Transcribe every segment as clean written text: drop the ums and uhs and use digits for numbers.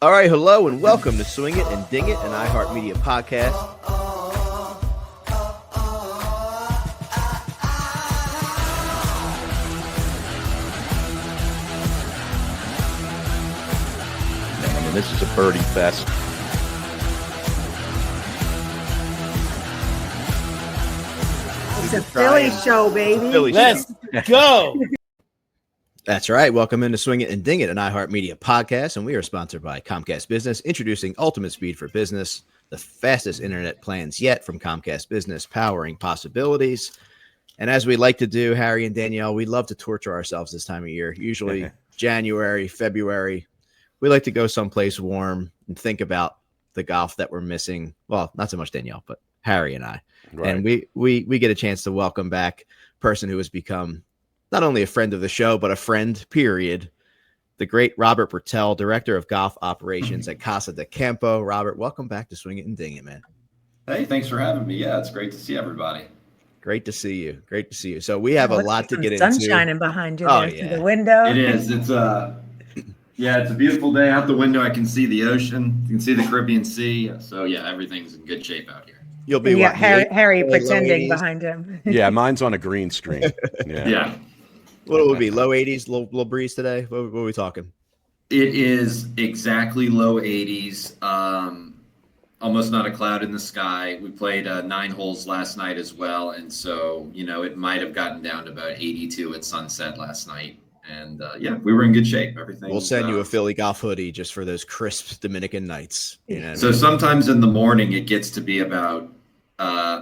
All right, hello and welcome to Swing It and Ding It, an iHeartMedia podcast. I mean, this is a birdie fest. It's a Philly show, baby. Let's go. That's right. Welcome into Swing It and Ding It, an iHeartMedia podcast, and we are sponsored by Comcast Business, introducing ultimate speed for business, the fastest internet plans yet from Comcast Business, powering possibilities. And as we like to do, Harry and Danielle, we love to torture ourselves this time of year, usually January, February. We like to go someplace warm and think about the golf that we're missing. Well, not so much Danielle, but Harry and I. Right. And we get a chance to welcome back a person who has become not only a friend of the show, but a friend, period. The great Robert Birtel, Director of Golf Operations at Casa de Campo. Robert, welcome back to Swing It and Ding It, man. Hey, thanks for having me. Yeah, it's great to see everybody. Great to see you. Great to see you. So we have a lot to get into. Sun shining behind you through the window. It is. It's a beautiful day out the window. I can see the ocean. You can see the Caribbean Sea. So yeah, everything's in good shape out here. You'll be Harry pretending behind him. Yeah, mine's on a green screen. Yeah. What will it be? Low 80s, little breeze today? What are we talking? It is exactly low 80s. Almost not a cloud in the sky. We played 9 holes last night as well. And so, it might have gotten down to about 82 at sunset last night. And we were in good shape. Everything. We'll send you a Philly golf hoodie just for those crisp Dominican nights. So sometimes in the morning it gets to be about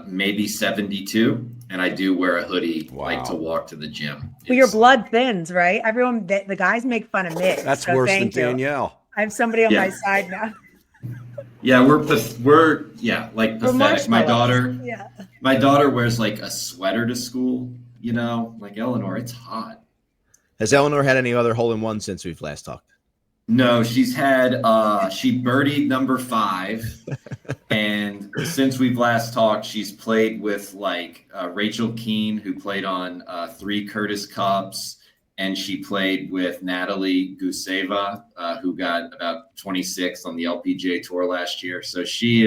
maybe 72. And I do wear a hoodie, like to walk to the gym. Well, your blood thins, right? Everyone, the guys make fun of me. That's worse than Danielle. I have somebody on my side now. Yeah, we're pathetic. My daughter wears like a sweater to school. Like Eleanor, it's hot. Has Eleanor had any other hole-in-one since we've last talked? No, she's had she birdied number 5, and since we've last talked, she's played with Rachel Keene, who played on 3 Curtis Cups, and she played with Natalie Guseva, who got about 26th on the LPGA Tour last year. So she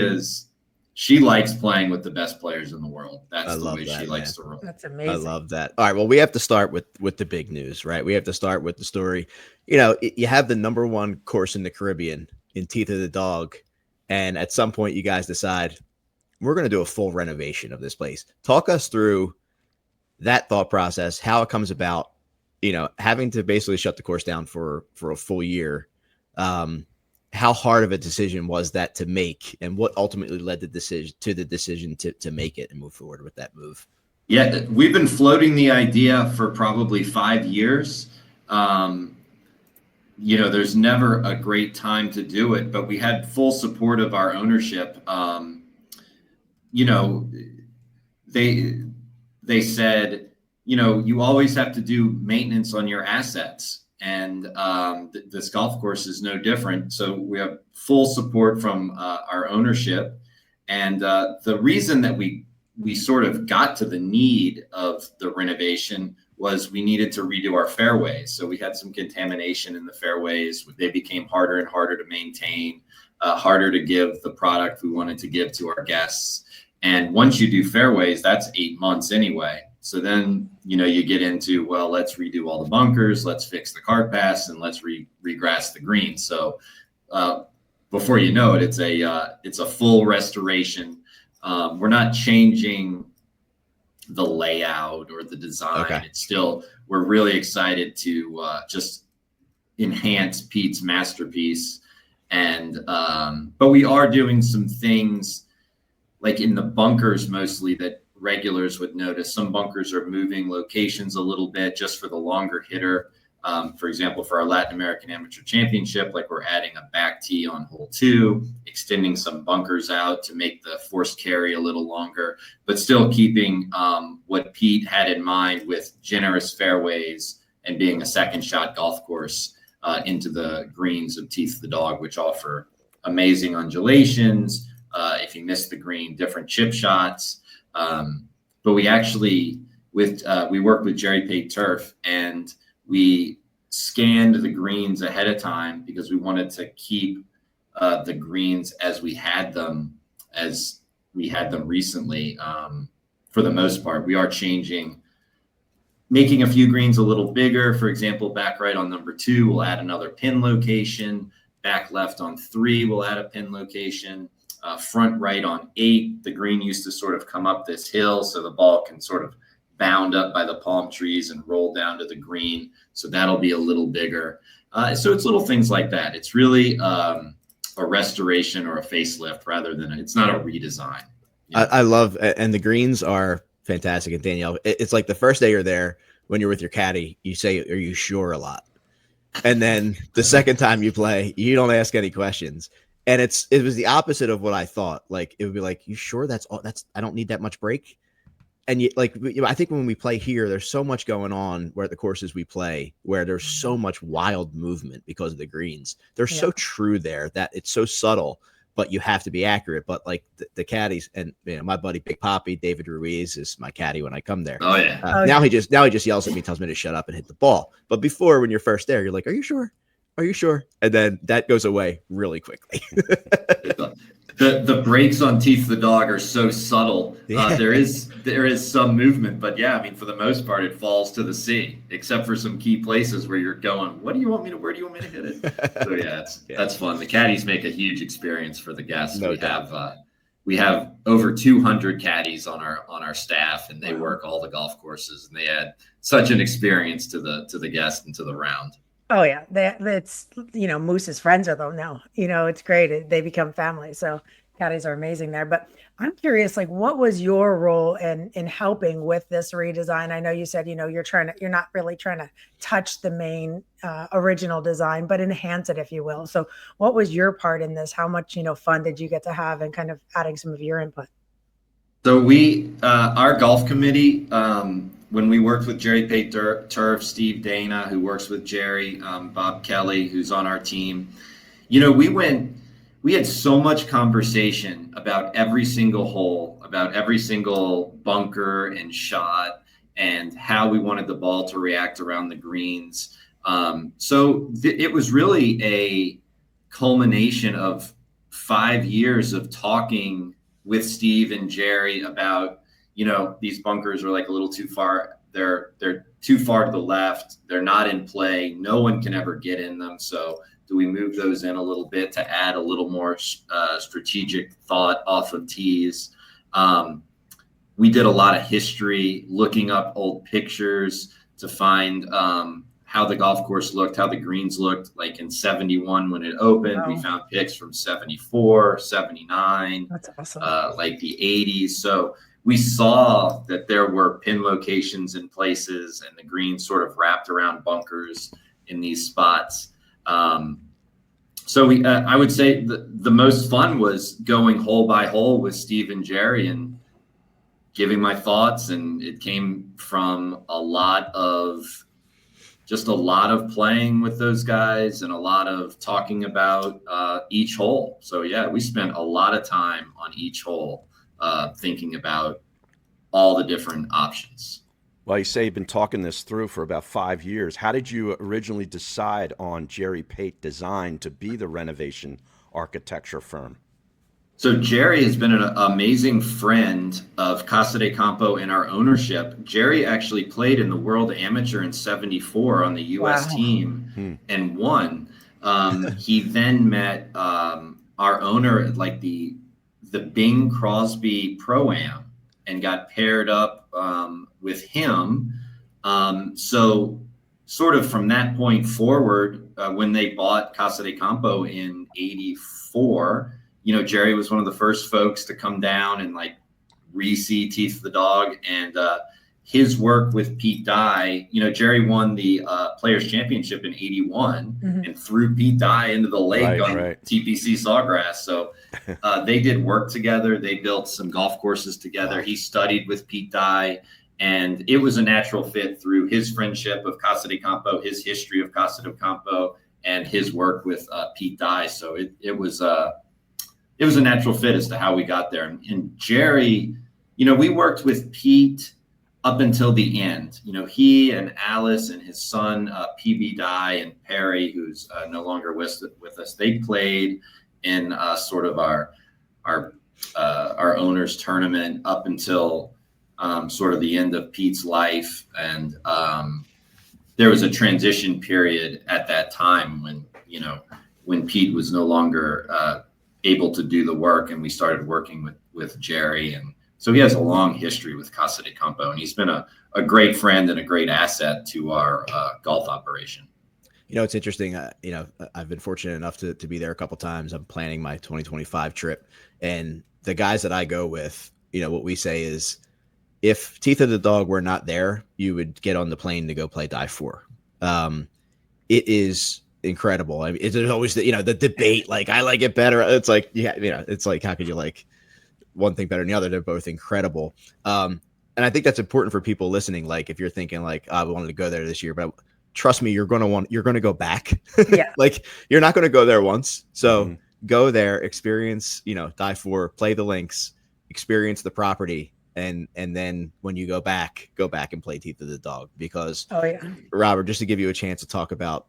likes playing with the best players in the world. That's the way she likes to roll. That's amazing. I love that. All right. Well, we have to start with the big news, right? We have to start with the story. You have the number 1 course in the Caribbean in Teeth of the Dog. And at some point you guys decide we're going to do a full renovation of this place. Talk us through that thought process, how it comes about, having to basically shut the course down for a full year. How hard of a decision was that to make, and what ultimately led the decision to make it and move forward with that move? Yeah, we've been floating the idea for probably 5 years. There's never a great time to do it, but we had full support of our ownership. They said, you always have to do maintenance on your assets. And this golf course is no different. So we have full support from our ownership. And the reason that we sort of got to the need of the renovation was we needed to redo our fairways. So we had some contamination in the fairways. They became harder and harder to maintain, harder to give the product we wanted to give to our guests. And once you do fairways, that's 8 months anyway. So then, you get into, well, let's redo all the bunkers, let's fix the cart paths, and let's regrass the green. So before you know it, it's a full restoration. We're not changing the layout or the design. Okay. It's still, we're really excited to just enhance Pete's masterpiece. And but we are doing some things like in the bunkers mostly that regulars would notice. Some bunkers are moving locations a little bit just for the longer hitter. For example, for our Latin American Amateur Championship, like we're adding a back tee on hole 2, extending some bunkers out to make the forced carry a little longer, but still keeping what Pete had in mind with generous fairways and being a second shot golf course into the greens of Teeth of the Dog, which offer amazing undulations. If you miss the green, different chip shots. But we actually, we worked with Jerry Pate Turf, and we scanned the greens ahead of time because we wanted to keep the greens as we had them recently. For the most part, we are making a few greens a little bigger. For example, back right on number 2, we'll add another pin location. Back left on 3, we'll add a pin location. Front right on 8, the green used to sort of come up this hill, so the ball can sort of bound up by the palm trees and roll down to the green. So that'll be a little bigger. So it's little things like that. It's really a restoration or a facelift rather than it's not a redesign. I love, and the greens are fantastic. And Danielle, it's like the first day you're there, when you're with your caddy, you say, "Are you sure?" a lot. And then the second time you play, you don't ask any questions. And it was the opposite of what I thought. Like, it would be like, "You sure that's all? I don't need that much break." And I think when we play here, there's so much going on where the courses we play, where there's so much wild movement because of the greens. They're so true there that it's so subtle, but you have to be accurate. But like the caddies, and my buddy Big Poppy, David Ruiz, is my caddy when I come there. Oh yeah. Now he just yells at me, tells me to shut up and hit the ball. But before, when you're first there, you're like, "Are you sure? Are you sure?" And then that goes away really quickly. The breaks on Teeth the Dog are so subtle. There is some movement, but yeah, I mean, for the most part, it falls to the sea, except for some key places where you're going, where do you want me to hit it? So yeah, that's fun. The caddies make a huge experience for the guests. We have over 200 caddies on our staff, and they work all the golf courses, and they add such an experience to the guests and to the round. Oh yeah, that's Moose's friends are though now. It's great. They become family. So caddies are amazing there. But I'm curious, like, what was your role in helping with this redesign? I know you said you're not really trying to touch the main original design, but enhance it, if you will. So what was your part in this? How much fun did you get to have, and kind of adding some of your input? So our golf committee. When we worked with Jerry Pate Turf, Steve Dana, who works with Jerry, Bob Kelly, who's on our team, we had so much conversation about every single hole, about every single bunker and shot, and how we wanted the ball to react around the greens. It was really a culmination of 5 years of talking with Steve and Jerry about, these bunkers are like a little too far. They're too far to the left. They're not in play. No one can ever get in them. So do we move those in a little bit to add a little more strategic thought off of tees? We did a lot of history, looking up old pictures to find how the golf course looked, how the greens looked like in 71 when it opened. Wow. We found pics from 74, 79. That's awesome. Like the 80s. So we saw that there were pin locations in places, and the greens sort of wrapped around bunkers in these spots. I would say the most fun was going hole by hole with Steve and Jerry and giving my thoughts. And it came from a lot of playing with those guys and a lot of talking about each hole. So yeah, we spent a lot of time on each hole thinking about all the different options. Well, you say you've been talking this through for about 5 years. How did you originally decide on Jerry Pate Design to be the renovation architecture firm? So Jerry has been an amazing friend of Casa de Campo in our ownership. Jerry actually played in the World Amateur in 74 on the U.S. team and won. He then met our owner at like the Bing Crosby Pro-Am and got paired up with him. So sort of from that point forward, when they bought Casa de Campo in 84, Jerry was one of the first folks to come down and like re-see Teeth the Dog, and his work with Pete Dye. Jerry won the Players Championship in 81 and threw Pete Dye into the lake on TPC Sawgrass. So they did work together. They built some golf courses together. He studied with Pete Dye, and it was a natural fit through his friendship of Casa de Campo, his history of Casa de Campo, and his work with Pete Dye. So it was a natural fit as to how we got there. And Jerry, we worked with Pete up until the end. He and Alice and his son, PB Dye, and Perry, who's no longer with us, they played in sort of our owners tournament up until sort of the end of Pete's life. And there was a transition period at that time when Pete was no longer able to do the work, and we started working with Jerry. And so he has a long history with Casa de Campo, and he's been a great friend and a great asset to our golf operation. It's interesting. I've been fortunate enough to be there a couple times. I'm planning my 2025 trip, and the guys that I go with, what we say is, if Teeth of the Dog were not there, you would get on the plane to go play Dive 4. It is incredible. I mean, there's always the debate, like, I like it better. It's like, it's like, how could you like one thing better than the other? They're both incredible. And I think that's important for people listening. Like, if you're thinking like, I wanted to go there this year, but trust me, you're going to go back. Yeah. Like, you're not going to go there once. So go there, experience, Dive 4, play the links, experience the property. And then when you go back and play Teeth of the Dog, because Robert, just to give you a chance to talk about,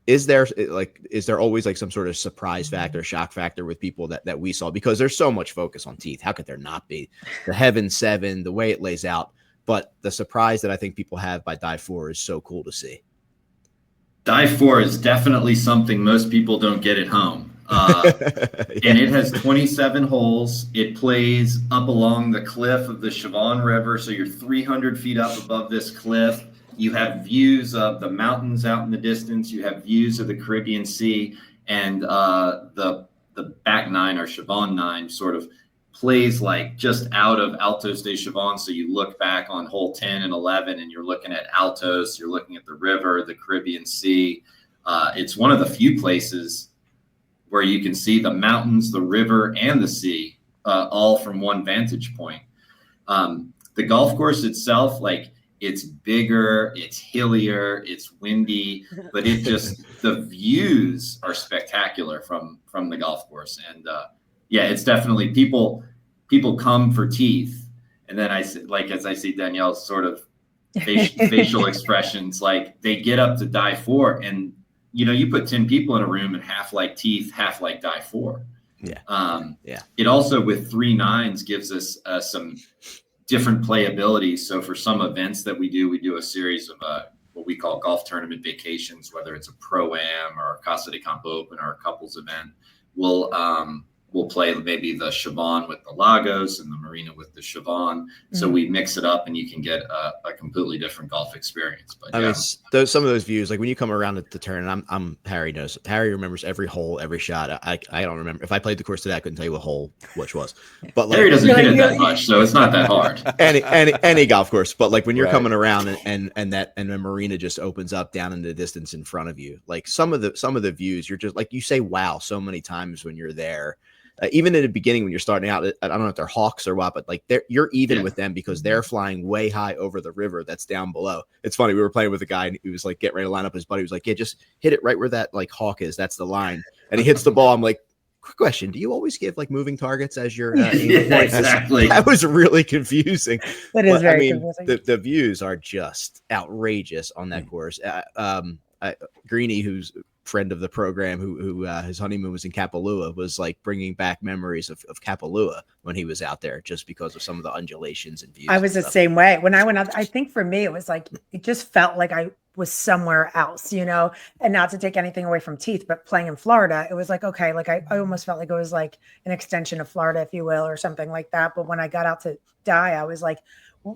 is there always like some sort of surprise factor, shock factor with people that we saw, because there's so much focus on Teeth. How could there not be? The Heaven 7, the way it lays out, but the surprise that I think people have by Dive 4 is so cool to see. Dive 4 is definitely something most people don't get at home. And it has 27 holes. It plays up along the cliff of the Siobhan River. So you're 300 feet up above this cliff. You have views of the mountains out in the distance. You have views of the Caribbean Sea, and the back nine, or Siobhan 9, sort of plays like just out of Altos de Siobhan. So you look back on hole 10 and 11, and you're looking at Altos. You're looking at the river, the Caribbean Sea. It's one of the few places where you can see the mountains, the river, and the sea all from one vantage point. The golf course itself, like, it's bigger, it's hillier, it's windy, but the views are spectacular from the golf course. And it's definitely people come for Teeth. And then as I see Danielle's sort of facial expressions, like, they get up to Dive 4, and you put 10 people in a room, and half like Teeth, half like Dive 4. Yeah. It also, with 3 nines, gives us some different playability. So for some events that we do a series of what we call golf tournament vacations, whether it's a Pro-Am or a Casa de Campo Open or a couples event. We'll play maybe the Siobhan with the Lagos and the Marina with the Siobhan. So we mix it up, and you can get a completely different golf experience. But I mean, some of those views, like when you come around the turn, and Harry knows. Harry remembers every hole, every shot. I don't remember. If I played the course today, I couldn't tell you what hole which was. But like, Harry doesn't hit it that much, so it's not that hard. any golf course. But like when you're coming around and the Marina just opens up down in the distance in front of you, like some of the views, you're just like, you say wow so many times when you're there. Even in the beginning, when you're starting out, I don't know if they're hawks or what, but like you're even with them, because they're flying way high over the river that's down below. It's funny. We were playing with a guy, and he was like, getting ready to line up his buddy. He was like, yeah, just hit it right where that like hawk is. That's the line. And he hits the ball. I'm like, quick question. Do you always give like moving targets as your aim point? Exactly. That was really confusing. That is very confusing. The views are just outrageous on that course. Greeny, who's friend of the program, who his honeymoon was in Kapalua, was like bringing back memories of Kapalua when he was out there, just because of some of the undulations and views. I was the same way when I went out. I think for me, it was like, it just felt like I was somewhere else, and not to take anything away from Teeth, but playing in Florida, it was like, okay, like I almost felt like it was like an extension of Florida, if you will, or something like that. But when I got out to die, I was like,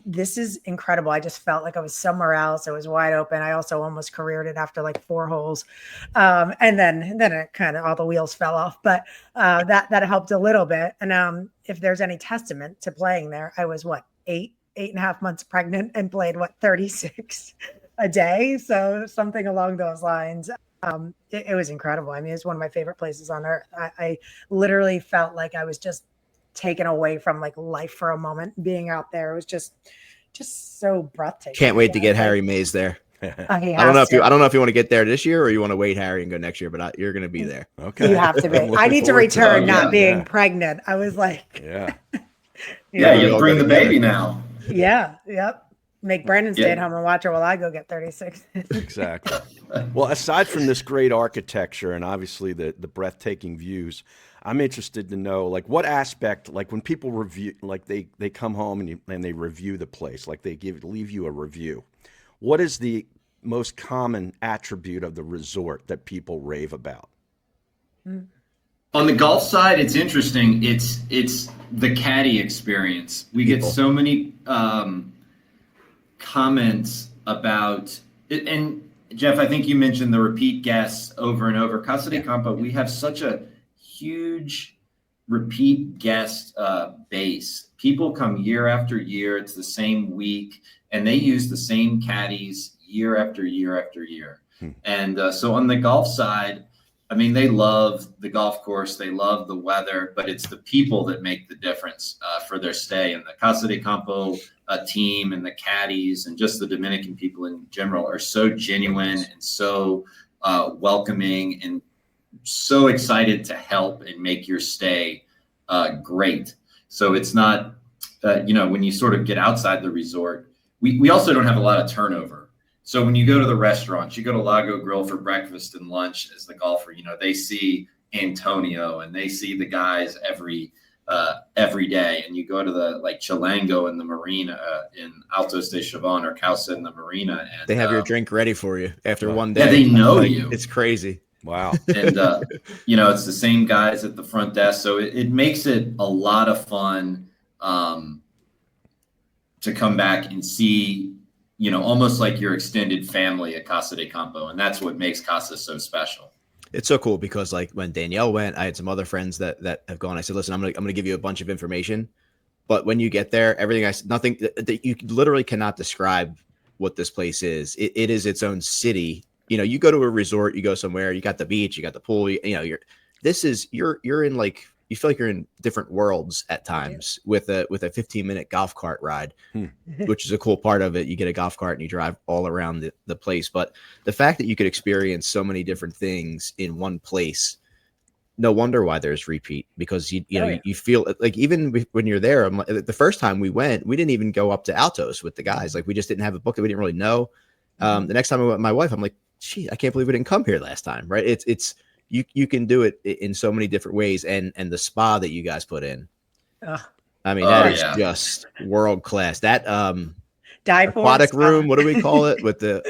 this is incredible. I just felt like I was somewhere else. It was wide open. I also almost careered it after like 4 holes. And then it kind of, all the wheels fell off, but that helped a little bit. And if there's any testament to playing there, I was 8.5 months pregnant and played 36 a day. So something along those lines. It was incredible. I mean, it's one of my favorite places on earth. I literally felt like I was just taken away from like life for a moment being out there. It was just so breathtaking. Can't wait to get Harry Mays there. I don't know if you want to get there this year, or you want to wait, Harry, and go next year, but you're going to be there. Okay. You have to be. I need to return not being pregnant. I was like, you bring the baby now. Yeah. Yep. Make Brandon stay at home and watch her while I go get 36. Exactly. Well, aside from this great architecture and obviously the breathtaking views, I'm interested to know, like, what aspect, like when people review, like they come home and they review the place, like they leave you a review. What is the most common attribute of the resort that people rave about? On the golf side, it's interesting. It's the caddy experience. We get so many comments about it. And Jeff, I think you mentioned the repeat guests over and over. Casa de Campo, we have such a huge repeat guest base. People come year after year. It's the same week, and they use the same caddies year after year after year. And so on the golf side, I mean, they love the golf course, they love the weather, but it's the people that make the difference for their stay. And the Casa de Campo team and the caddies and just the Dominican people in general are so genuine and so welcoming and so excited to help and make your stay great. So it's not, when you sort of get outside the resort, we also don't have a lot of turnover. So when you go to the restaurants, you go to Lago Grill for breakfast and lunch as the golfer, they see Antonio and they see the guys every day. And you go to the Chilango in the marina in Altos de Chavon or Casa in the marina. And they have your drink ready for you after one day. Yeah, they know you. It's crazy. Wow. And, it's the same guys at the front desk. So it makes it a lot of fun to come back and see, almost like your extended family at Casa de Campo. And that's what makes Casa so special. It's so cool because when Danielle went, I had some other friends that have gone. I said, listen, I'm going to give you a bunch of information, but when you get there, everything nothing that you literally cannot describe what this place is. It is its own city. You go to a resort, you go somewhere, you got the beach, you got the pool, you're in you feel like you're in different worlds at times with a 15-minute golf cart ride, which is a cool part of it. You get a golf cart and you drive all around the place. But the fact that you could experience so many different things in one place, no wonder why there's repeat, because you feel like even when you're there, the first time we went, we didn't even go up to Altos with the guys. Like we just didn't have a book that we didn't really know. The next time I went with my wife, I'm like, gee, I can't believe we didn't come here last time. Right. It's, you can do it in so many different ways, and the spa that you guys put in. I mean, that is just world class. That aquatic room, what do we call it? With the,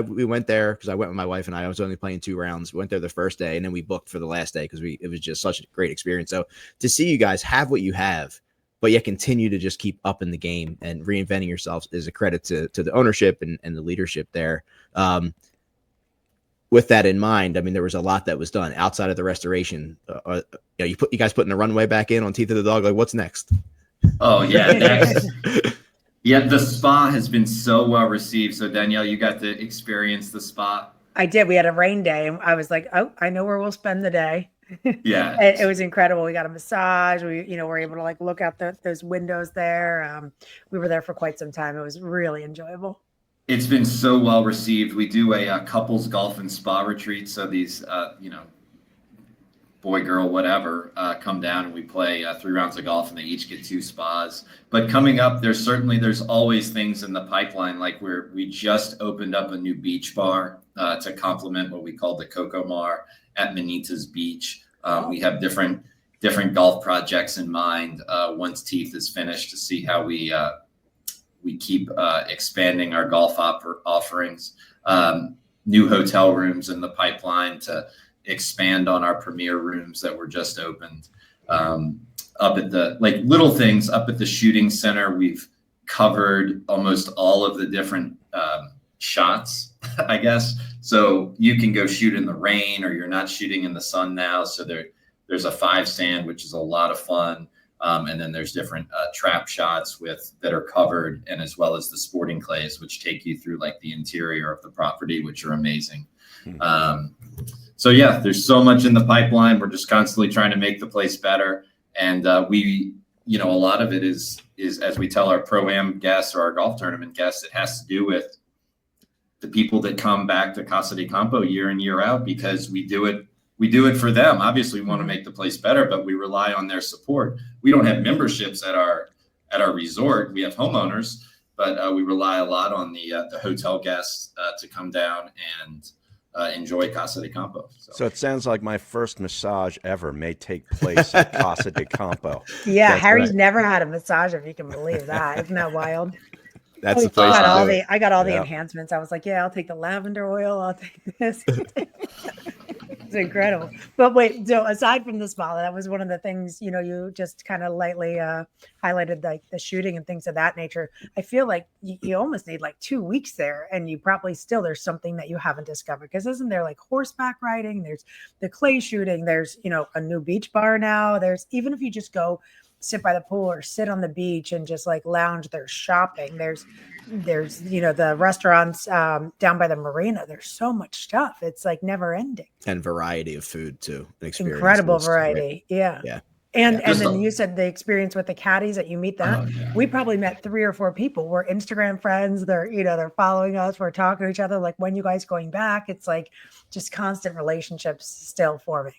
we went there because I went with my wife and I was only playing 2 rounds. We went there the first day and then we booked for the last day because it was just such a great experience. So to see you guys have what you have, but yet continue to just keep up in the game and reinventing yourselves is a credit to the ownership and the leadership there. With that in mind, I mean, there was a lot that was done outside of the restoration. You guys putting the runway back in on Teeth of the Dog. Like, what's next? Oh yeah, next. Yeah, the spa has been so well received. So Danielle, you got to experience the spa. I did. We had a rain day, and I was like, "Oh, I know where we'll spend the day." Yeah, it was incredible. We got a massage. We, were able to look out those windows there. We were there for quite some time. It was really enjoyable. It's been so well received. We do a couples golf and spa retreat. So these, boy, girl, whatever, come down and we play 3 rounds of golf and they each get 2 spas. But coming up, there's always things in the pipeline. Like we just opened up a new beach bar to complement what we call the Coco Mar at Manita's Beach. We have different golf projects in mind once Teeth is finished to see how we keep expanding our golf offerings, new hotel rooms in the pipeline to expand on our premier rooms that were just opened. Up at the little things up at the shooting center, we've covered almost all of the different shots, I guess. So you can go shoot in the rain, or you're not shooting in the sun now. So there's a 5 sand, which is a lot of fun. And then there's different trap shots that are covered, and as well as the sporting clays, which take you through the interior of the property, which are amazing. So yeah, there's so much in the pipeline. We're just constantly trying to make the place better. And a lot of it is as we tell our Pro-Am guests or our golf tournament guests, it has to do with the people that come back to Casa de Campo year in, year out, because we do it for them. Obviously, we want to make the place better, but we rely on their support. We don't have memberships at our at our resort, we have homeowners, but we rely a lot on the hotel guests to come down and enjoy Casa de Campo. So it sounds like my first massage ever may take place at Casa de Campo. Yeah, That's Harry's right. never had a massage, if you can believe that. Isn't that wild? That's the I place got to all do it. I got all the Yeah. enhancements. I was like, yeah, I'll take the lavender oil. I'll take this. It's incredible. But wait, so aside from the spa, that was one of the things, you just kind of lightly highlighted, like the shooting and things of that nature. I feel like you almost need like 2 weeks there, and you probably there's something that you haven't discovered, because isn't there like horseback riding? There's the clay shooting. There's, a new beach bar now. There's, even if you just go sit by the pool or sit on the beach and just like lounge, there's shopping. There's the restaurants down by the marina. There's so much stuff. It's like never ending. And variety of food too. Incredible Experiences, variety. right? Yeah. Yeah. And Just then you said the experience with the caddies, that you meet them. Oh, yeah. We probably met 3 or 4 people. We're Instagram friends. They're following us. We're talking to each other. Like, when you guys going back? It's like just constant relationships still forming.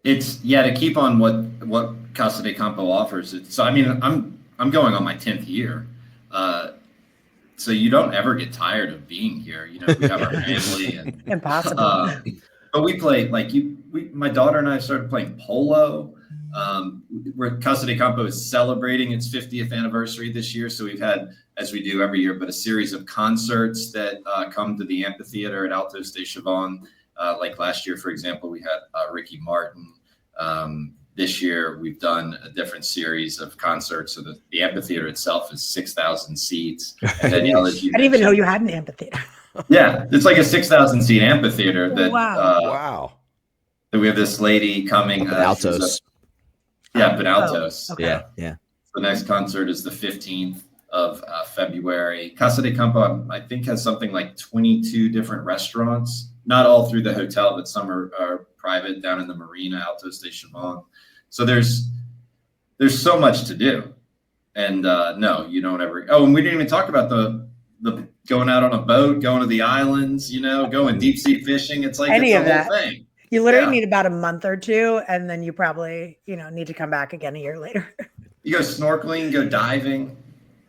It's to keep on what Casa de Campo offers. So I mean, I'm going on my 10th year. So you don't ever get tired of being here. We have our family and Impossible. but we play my daughter and I started playing polo. Where Casa de Campo is celebrating its 50th anniversary this year. So we've had, as we do every year, but a series of concerts that come to the amphitheater at Altos de Chavon. Like last year, for example, we had Ricky Martin. This year, we've done a different series of concerts. So the amphitheater itself is 6,000 seats. And then, I didn't even know you had an amphitheater. Yeah, it's like a 6,000 seat amphitheater. That Wow. that we have this lady coming. Altos. Altos. Okay. Yeah. The next concert is the 15th of February. Casa de Campo, I think, has something like 22 different restaurants. Not all through the hotel, but some are private down in the marina, Altos de Chavon. So there's so much to do. And no, you don't ever. Oh, and we didn't even talk about the going out on a boat, going to the islands, going deep sea fishing. It's like Any it's of the whole that. thing. You literally Yeah. need about a month or 2, and then you probably, need to come back again a year later. You go snorkeling, go diving.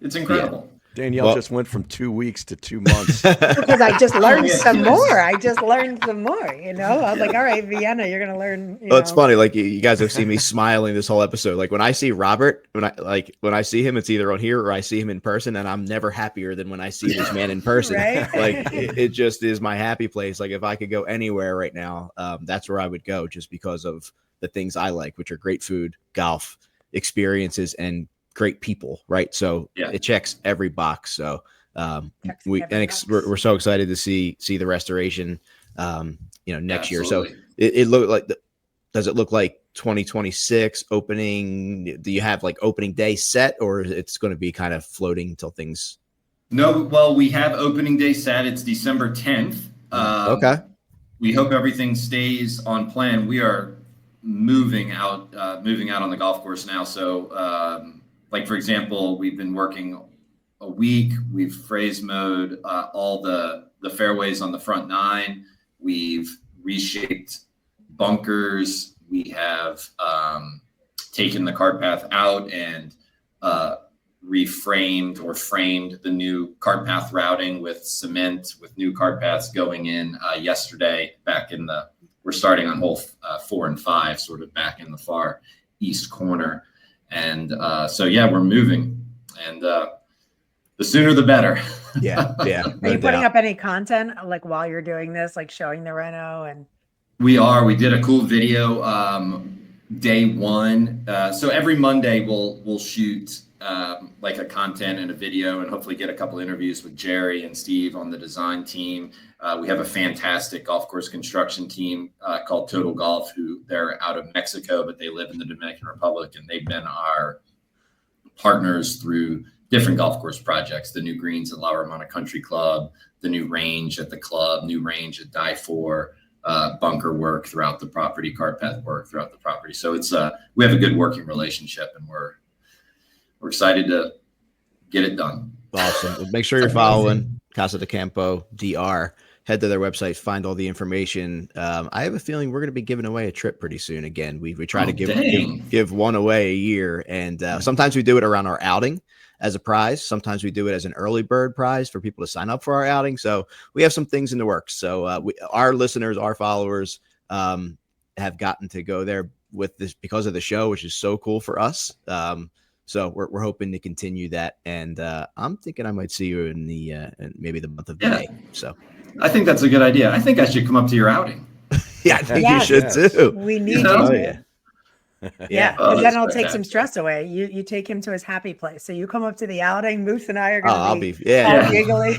It's incredible. Danielle just went from 2 weeks to 2 months. Because I just learned Yeah. some more. I was like, all right, Vienna, you're going to learn. Well, it's funny. Like you guys have seen me smiling this whole episode. Like when I see Robert, when I see him, it's either on here or I see him in person, and I'm never happier than when I see this man in person. Right? Like it just is my happy place. Like if I could go anywhere right now, that's where I would go, just because of the things I like, which are great food, golf, experiences, and great people. Right. So it checks every box. So we're so excited to see the restoration, next year. So it looked like, does it look like 2026 opening? Do you have like opening day set, or it's going to be kind of floating until things? No, well, we have opening day set. It's December 10th. Okay. We hope everything stays on plan. We are moving out on the golf course now. So, like, for example, we've been working a week. We've phrase mowed all the fairways on the front 9. We've reshaped bunkers. We have taken the cart path out and reframed or framed the new cart path routing with cement, with new cart paths going in yesterday. We're starting on hole 4 and 5, sort of back in the far east corner. And so, we're moving, and the sooner the better. Yeah. Are you putting up any content like while you're doing this, like showing the reno? And We did a cool video day 1. So every Monday we'll shoot like a content and a video, and hopefully get a couple interviews with Jerry and Steve on the design team. We have a fantastic golf course construction team called Total Golf, who they're out of Mexico, but they live in the Dominican Republic, and they've been our partners through different golf course projects, the new greens at La Romana Country Club, the new range at the club, new range at Die 4, bunker work throughout the property, cart path work throughout the property. So it's we have a good working relationship, and we're excited to get it done. Awesome. Make sure you're following Casa de Campo DR. head to their website, find all the information. I have a feeling we're going to be giving away a trip pretty soon. Again, we try to give one away a year, and sometimes we do it around our outing as a prize. Sometimes we do it as an early bird prize for people to sign up for our outing. So we have some things in the works. So our listeners, our followers, have gotten to go there with this because of the show, which is so cool for us. So we're hoping to continue that, and I'm thinking I might see you in maybe the month of May. So I think that's a good idea. I think I should come up to your outing. Yeah, I think you should too. We need you Oh, to. yeah. Yeah, Oh, because then that's it'll take some fantastic. stress away. You take him to his happy place. So you come up to the outing. Moose and I are going to be all giggly.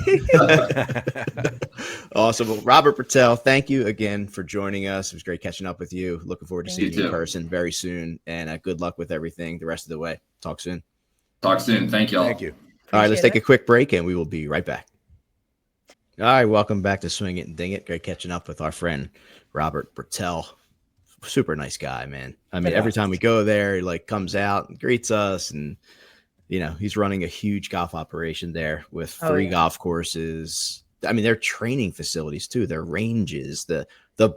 Awesome. Well, Robert Birtel, thank you again for joining us. It was great catching up with you. Looking forward to seeing you in person very soon. And good luck with everything the rest of the way. Talk soon. Talk soon. Thank you all. Thank you. All right, let's take a quick break and we will be right back. All right, welcome back to Swing It and Ding It. Great catching up with our friend Robert Birtel. Super nice guy, man. I mean, every time we go there, he comes out and greets us, and he's running a huge golf operation there with 3 golf courses. I mean, their training facilities too, their ranges, the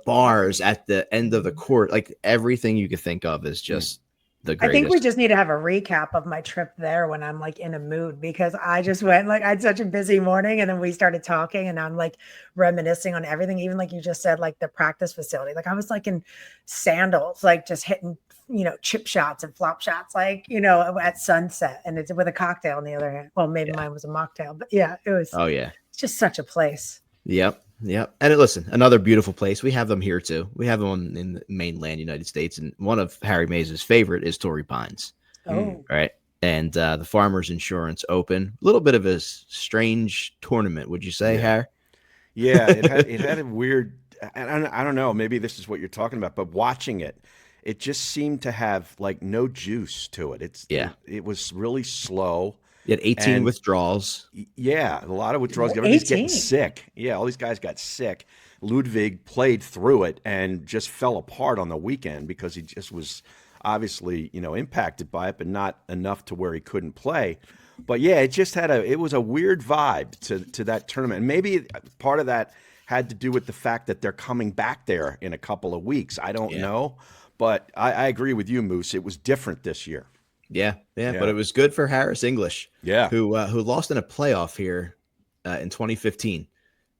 bars at the end of the court, everything you could think of is just the greatest. I think we just need to have a recap of my trip there when I'm in a mood, because I just went I had such a busy morning, and then we started talking, and I'm reminiscing on everything, even you just said, the practice facility. I was in sandals, just hitting, chip shots and flop shots, at sunset, and it's with a cocktail on the other hand. Well, maybe mine was a mocktail, but yeah, it was. Oh yeah, it's just such a place. Yep. And listen, another beautiful place. We have them here too. We have them in the mainland United States. And one of Harry Mays' favorite is Torrey Pines. Oh. Right. And the Farmers Insurance Open, a little bit of a strange tournament, would you say, Harry? Yeah, it had a weird, I don't know, maybe this is what you're talking about, but watching it just seemed to have no juice to it. It was really slow. You had 18 withdrawals. Yeah, a lot of withdrawals. Everybody's getting sick. Yeah, all these guys got sick. Ludwig played through it and just fell apart on the weekend because he just was obviously, impacted by it, but not enough to where he couldn't play. But yeah, it was a weird vibe to that tournament. And maybe part of that had to do with the fact that they're coming back there in a couple of weeks. I don't know, but I agree with you, Moose. It was different this year. Yeah, but it was good for Harris English. Yeah, who lost in a playoff here in 2015.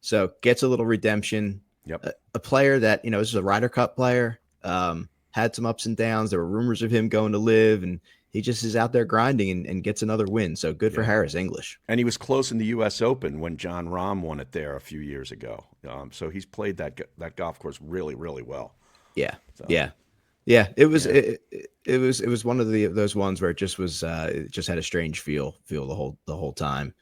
So gets a little redemption. Yep, a player that this is a Ryder Cup player. Had some ups and downs. There were rumors of him going to live, and he just is out there grinding and gets another win. So good for Harris English. And he was close in the U.S. Open when John Rahm won it there a few years ago. So he's played that golf course really, really well. Yeah, yeah. It was it was one of those ones where it just was it just had a strange feel the whole time.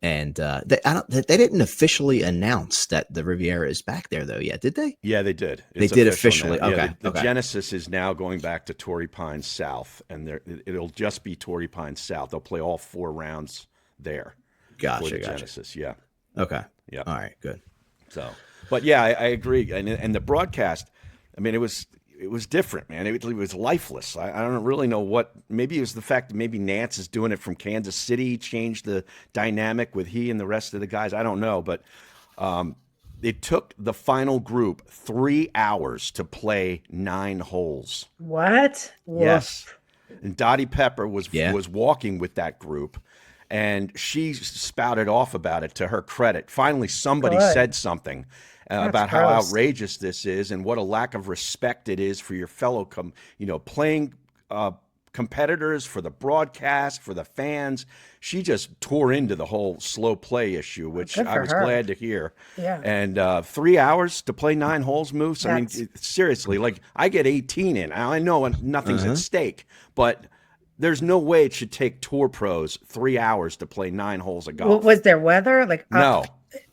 And they didn't officially announce that the Riviera is back there though yet, did they? Yeah, they did. They did officially. Okay. Yeah, the Genesis is now going back to Torrey Pines South, and it'll just be Torrey Pines South. They'll play all 4 rounds there. Gotcha. Genesis, yeah. Okay. Yeah. All right. Good. So, but yeah, I agree. And the broadcast, I mean, it was different, man. It was lifeless. I don't really know what. Maybe it was the fact that maybe Nance is doing it from Kansas City, changed the dynamic with he and the rest of the guys. I don't know, but it took the final group 3 hours to play 9 holes. What? Yes. And Dottie Pepper was walking with that group, and she spouted off about it to her credit. Finally, somebody said something about how outrageous this is and what a lack of respect it is for your fellow playing competitors, for the broadcast, for the fans. She just tore into the whole slow play issue, which I was glad to hear. Yeah. And 3 hours to play 9 holes, Moose. I mean, seriously, I get 18 in. I know nothing's at stake, but there's no way it should take tour pros 3 hours to play 9 holes of golf. Was there weather? No.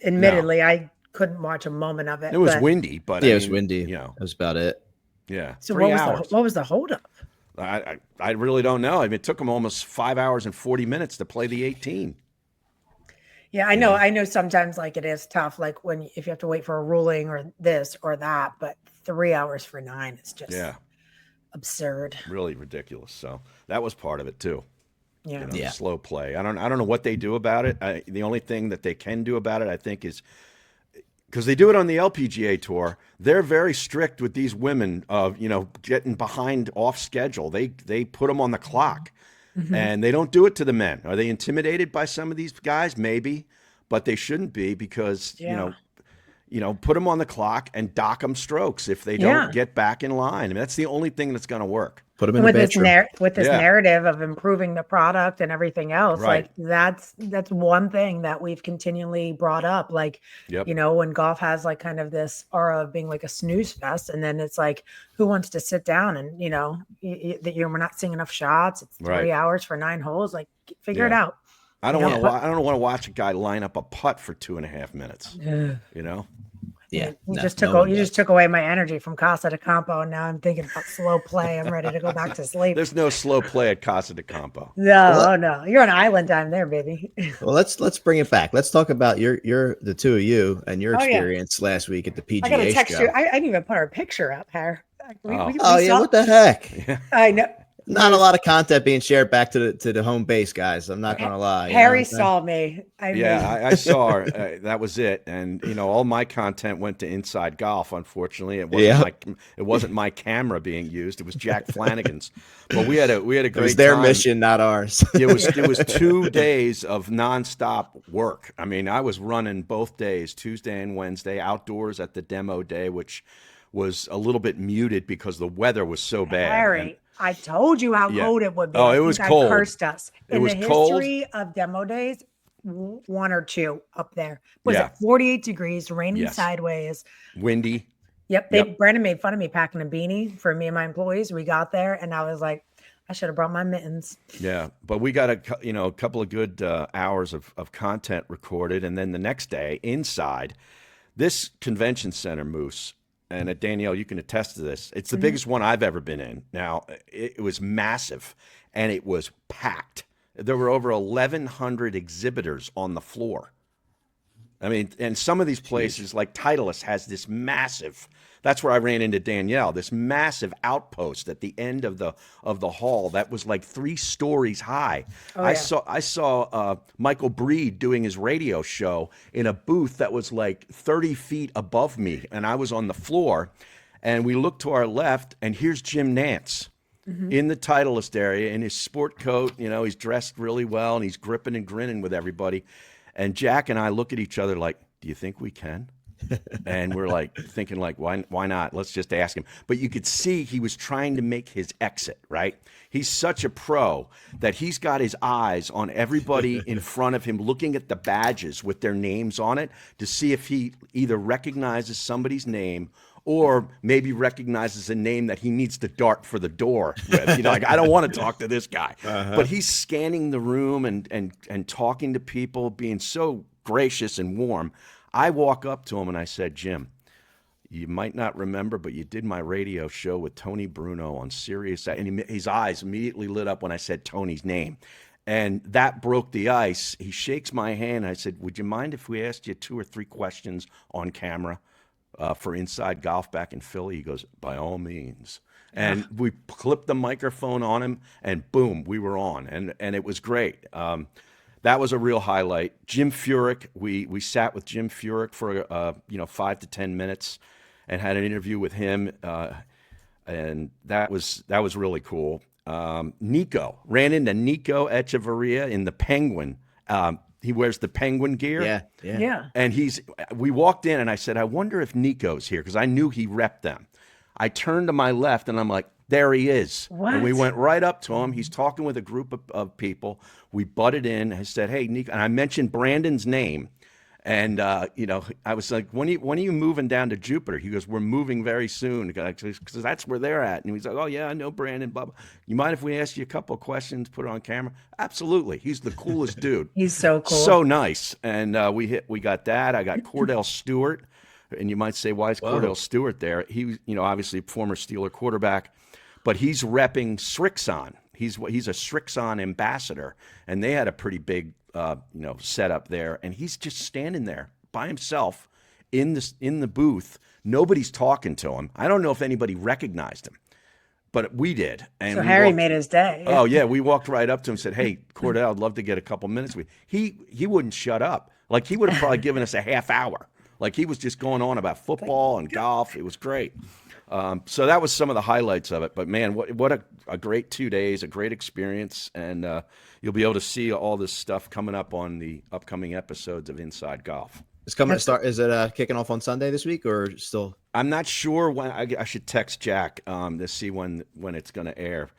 Admittedly, I couldn't watch a moment of it. It was windy, but it was windy. That was about it. Yeah. So what was the holdup? I really don't know. I mean, it took them almost 5 hours and 40 minutes to play the 18. Yeah, I know. I know sometimes it is tough, if you have to wait for a ruling or this or that, but 3 hours for 9 is just absurd. Really ridiculous. So that was part of it too. Yeah. Slow play. I don't know what they do about it. The only thing that they can do about it, I think, is because they do it on the LPGA tour. They're very strict with these women of, getting behind off schedule. They put them on the clock, and they don't do it to the men. Are they intimidated by some of these guys? Maybe, but they shouldn't be, because put them on the clock and dock them strokes if they don't get back in line. I mean, that's the only thing that's going to work. Put them in with the this bedroom. with this narrative of improving the product and everything else. Right. Like that's one thing that we've continually brought up. Like, when golf has like kind of this aura of being like a snooze fest, and then it's like, who wants to sit down and we're not seeing enough shots. It's 3 hours for 9 holes. Like, figure it out. I don't want to. I don't want to watch a guy line up a putt for 2.5 minutes. Yeah, you just took away my energy from Casa to Campo, and now I'm thinking about slow play. I'm ready to go back to sleep. There's no slow play at Casa de Campo. No, you're on island time there, baby. Well, let's bring it back. Let's talk about the two of you and your experience last week at the PGA I gotta text show. you. I didn't even put our picture up, Har. What the heck? I know. Not a lot of content being shared back to the home base, guys. I'm not gonna lie. Harry saw me. I saw her. That was it. And all my content went to Inside Golf. Unfortunately, it wasn't my camera being used. It was Jack Flanagan's. But we had a great time. It was their mission, not ours. It was 2 days of nonstop work. I mean, I was running both days, Tuesday and Wednesday, outdoors at the demo day, which was a little bit muted because the weather was so bad. Harry, I told you how cold it would be. Oh, it was cold. Cursed us. It In was the cold. history of demo days, 1 or 2 up there. Was it 48 degrees, raining sideways, windy? Yep. Brandon made fun of me packing a beanie for me and my employees. We got there, and I was like, I should have brought my mittens. Yeah, but we got a couple of good hours of content recorded, and then the next day inside this convention center, Moose. And Danielle, you can attest to this. It's the biggest one I've ever been in. Now, it was massive, and it was packed. There were over 1,100 exhibitors on the floor. I mean, and some of these places, like Titleist, has this massive. That's where I ran into Danielle. This massive outpost at the end of the hall that was like 3 stories high. I saw Michael Breed doing his radio show in a booth that was like 30 feet above me, and I was on the floor. And we looked to our left, and here's Jim Nantz in the Titleist area in his sport coat. He's dressed really well, and he's gripping and grinning with everybody. And Jack and I look at each other like, do you think we can? And we're like thinking like, why not? Let's just ask him. But you could see he was trying to make his exit, right? He's such a pro that he's got his eyes on everybody in front of him, looking at the badges with their names on it to see if he either recognizes somebody's name or maybe recognizes a name that he needs to dart for the door with. Like, I don't want to talk to this guy. But he's scanning the room and talking to people, being so gracious and warm. I walk up to him and I said, Jim, you might not remember, but you did my radio show with Tony Bruno on Sirius. And his eyes immediately lit up when I said Tony's name. And that broke the ice. He shakes my hand. I said, would you mind if we asked you 2 or 3 questions on camera for Inside Golf back in Philly? He goes, by all means. And we clipped the microphone on him, and boom, we were on. And it was great. That was a real highlight. Jim Furyk, we sat with Jim Furyk for 5 to 10 minutes and had an interview with him, and that was really cool. Nico, ran into Nico Echevarria in the Penguin. He wears the Penguin gear. Yeah. And we walked in, and I said, I wonder if Nico's here, because I knew he repped them. I turned to my left, and I'm like, there he is. What? And we went right up to him. He's talking with a group of people. We butted in. I said, hey, Nico. And I mentioned Brandon's name. And, I was like, when are you moving down to Jupiter? He goes, we're moving very soon, because that's where they're at. And he's like, oh, yeah, I know Brandon. Blah, blah. You mind if we ask you a couple of questions, put it on camera? Absolutely. He's the coolest dude. He's so cool. So nice. And we got that. I got Cordell Stewart. And you might say, why is Cordell Stewart there? He, obviously former Steeler quarterback. But he's repping Srixon. He's a Srixon ambassador, and they had a pretty big, setup there. And he's just standing there by himself in the booth. Nobody's talking to him. I don't know if anybody recognized him, but we did. And so Harry made his day. Oh yeah, we walked right up to him and said, "Hey, Cordell, I'd love to get a couple minutes with you." He wouldn't shut up. Like, he would have probably given us a half hour. Like he was just going on about football and golf. It was great. So that was some of the highlights of it. But man, what a great 2 days, a great experience, and you'll be able to see all this stuff coming up on the upcoming episodes of Inside Golf. It's coming to start. Is it kicking off on Sunday this week or still? I'm not sure when. I should text Jack to see when it's going to air.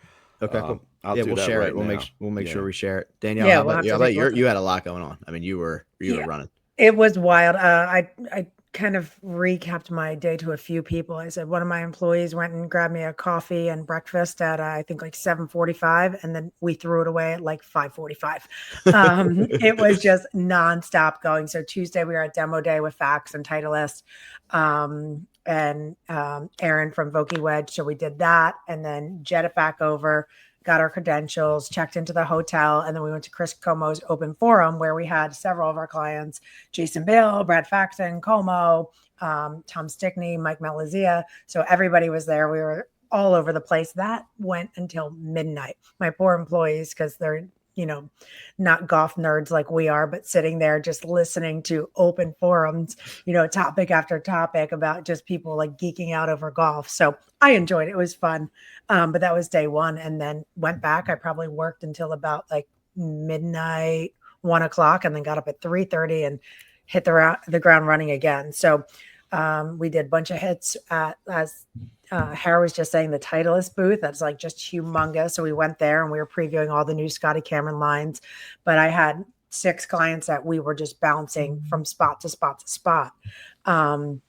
Okay, cool. We'll share right it. now. We'll make sure we share it. Danielle, Yeah, how we'll about have you? to take You had a lot going on. I mean, you were running. It was wild. I kind of recapped my day to a few people. I said one of my employees went and grabbed me a coffee and breakfast at I think like 7:45, and then we threw it away at like 5:45. It was just nonstop going. So Tuesday we were at demo day with Fax and Titleist, and Aaron from Voki Wedge. So we did that, and then jetted back over, got our credentials, checked into the hotel, and then we went to Chris Como's open forum where we had several of our clients, Jason Bill, Brad Faxon, Como, Tom Stickney, Mike Melizia. So everybody was there. We were all over the place. That went until midnight. My poor employees, because they're, not golf nerds like we are, but sitting there just listening to open forums, topic after topic about just people like geeking out over golf. So I enjoyed it. It was fun. But that was day one, and then went back. I probably worked until about like midnight, 1:00, and then got up at 3:30 and hit the ground running again. So we did a bunch of hits as Harry was just saying, the Titleist booth. That's like just humongous. So we went there and we were previewing all the new Scotty Cameron lines. But I had 6 clients that we were just bouncing from spot to spot to spot. And